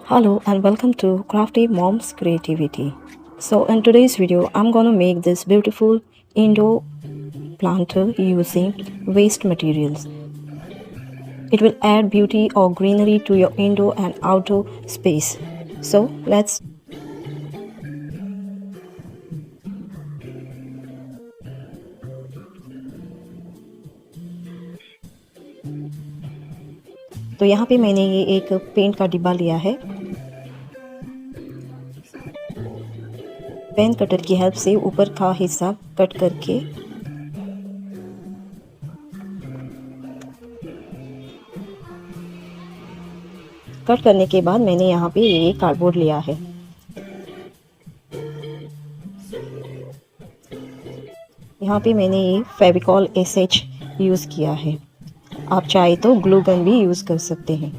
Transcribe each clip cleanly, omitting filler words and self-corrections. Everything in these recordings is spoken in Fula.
Hello and welcome to Crafty Mom's Creativity. So in today's video, I'm gonna make this beautiful indoor planter using waste materials. It will add beauty or greenery to your indoor and outdoor space. So let's तो यहाँ पे मैंने ये एक पेंट का डिब्बा लिया है। पेन कटर की हेल्प से ऊपर का हिस्सा कट करके कट करने के बाद मैंने यहाँ पे ये कार्डबोर्ड लिया है। यहाँ पे मैंने ये फेविकॉल एसएच यूज़ किया है। आप चाहे तो ग्लू गन भी यूज़ कर सकते हैं।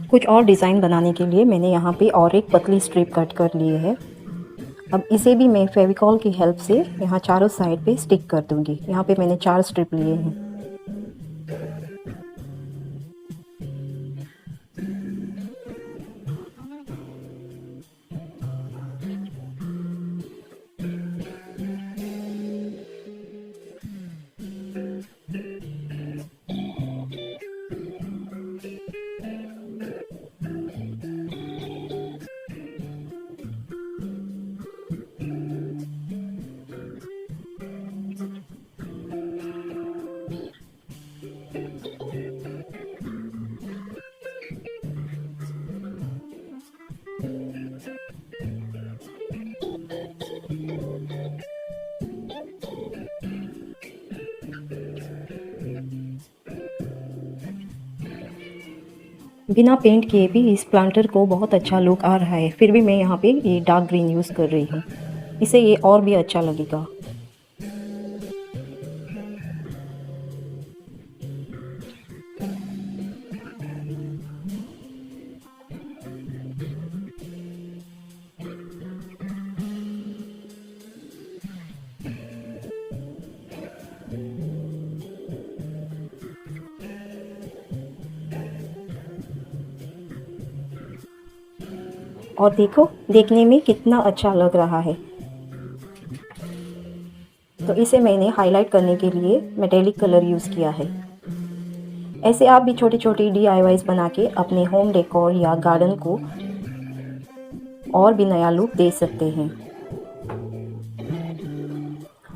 कुछ और डिज़ाइन बनाने के लिए मैंने यहाँ पे और एक पतली स्ट्रिप कट कर लिए है। अब इसे भी मैं फेविकॉल की हेल्प से यहाँ चारों साइड पे स्टिक कर दूँगी। यहाँ पे मैंने 4 स्ट्रिप लिए हैं। बिना पेंट किए भी इस प्लांटर को बहुत अच्छा लुक आ रहा है। फिर भी मैं यहाँ पे ये डार्क ग्रीन यूज़ कर रही हूँ, इससे ये और भी अच्छा लगेगा। और देखो, देखने में कितना अच्छा लग रहा है। तो इसे मैंने हाईलाइट करने के लिए मेटेलिक कलर यूज़ किया है। ऐसे आप भी छोटी छोटी DIYs बना के अपने होम डेकोर या गार्डन को और भी नया लुक दे सकते हैं।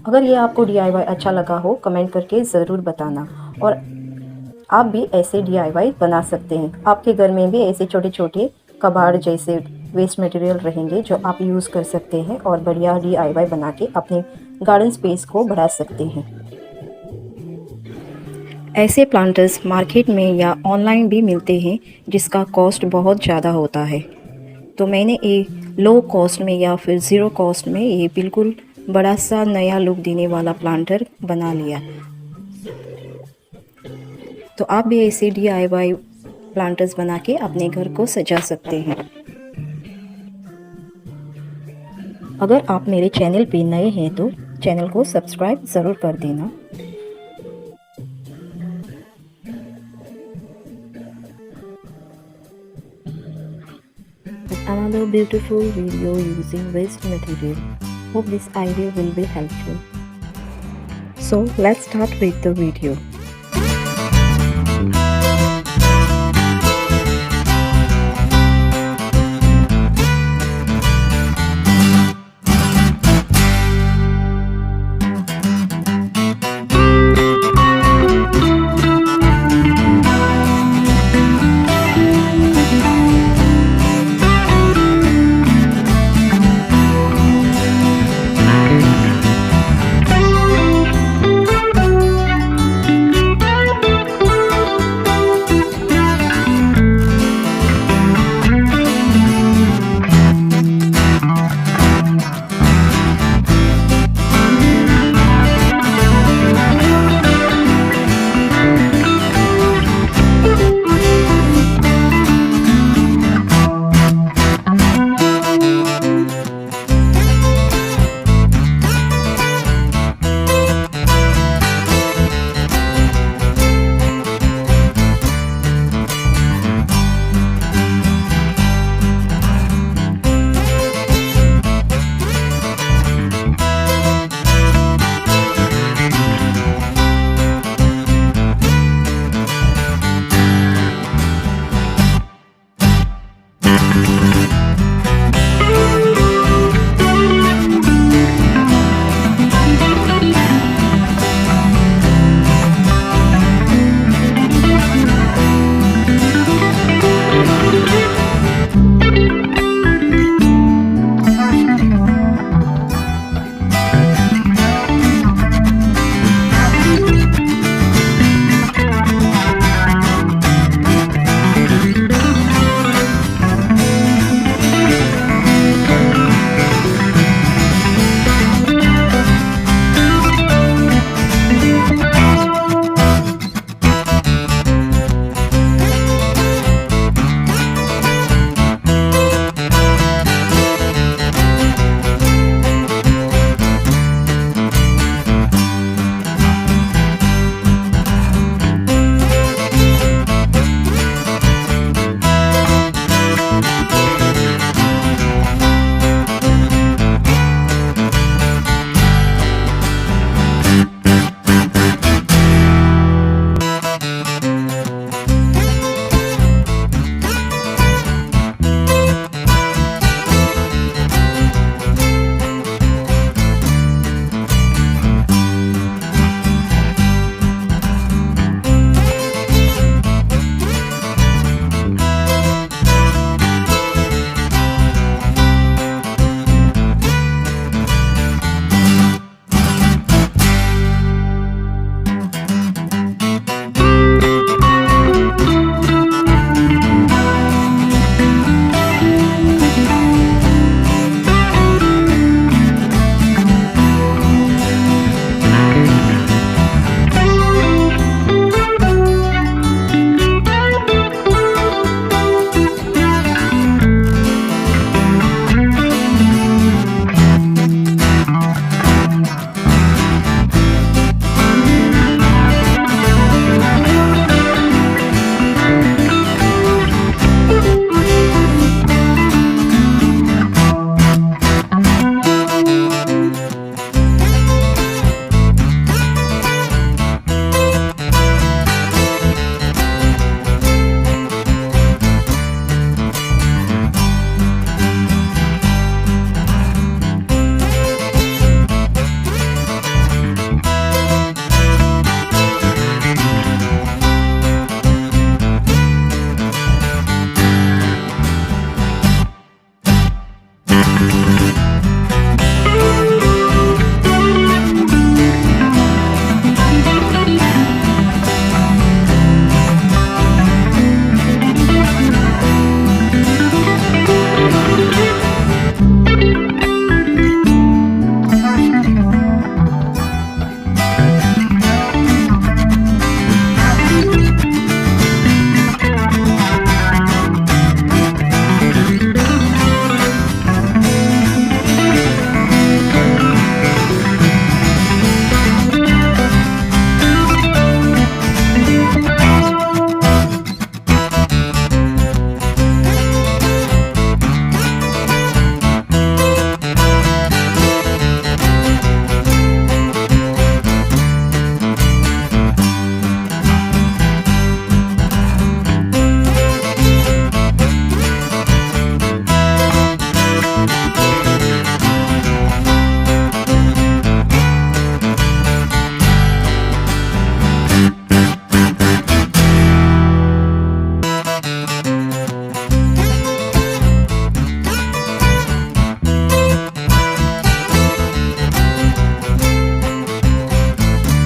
अगर ये आपको DIY अच्छा लगा हो, कमेंट करके ज़रूर बताना। और आप भी ऐसे DIY बना सकते हैं। आपके घर में भी ऐसे छोटे छोटे कबाड़ जैसे वेस्ट मटेरियल रहेंगे जो आप यूज़ कर सकते हैं और बढ़िया DIY बना के अपने गार्डन स्पेस को बढ़ा सकते हैं। ऐसे प्लांटर्स मार्केट में या ऑनलाइन भी मिलते हैं जिसका कॉस्ट बहुत ज़्यादा होता है। तो मैंने एक लो कॉस्ट में या फिर ज़ीरो कॉस्ट में ये बिल्कुल बड़ा सा नया लुक देने वाला प्लांटर बना लिया। तो आप भी ऐसे DIY प्लांटर्स बना के अपने घर को सजा सकते हैं। अगर आप मेरे चैनल पे नए हैं तो चैनल को सब्सक्राइब ज़रूर कर देना। Another beautiful video using waste material. Hope this idea will be helpful. So let's start with the video.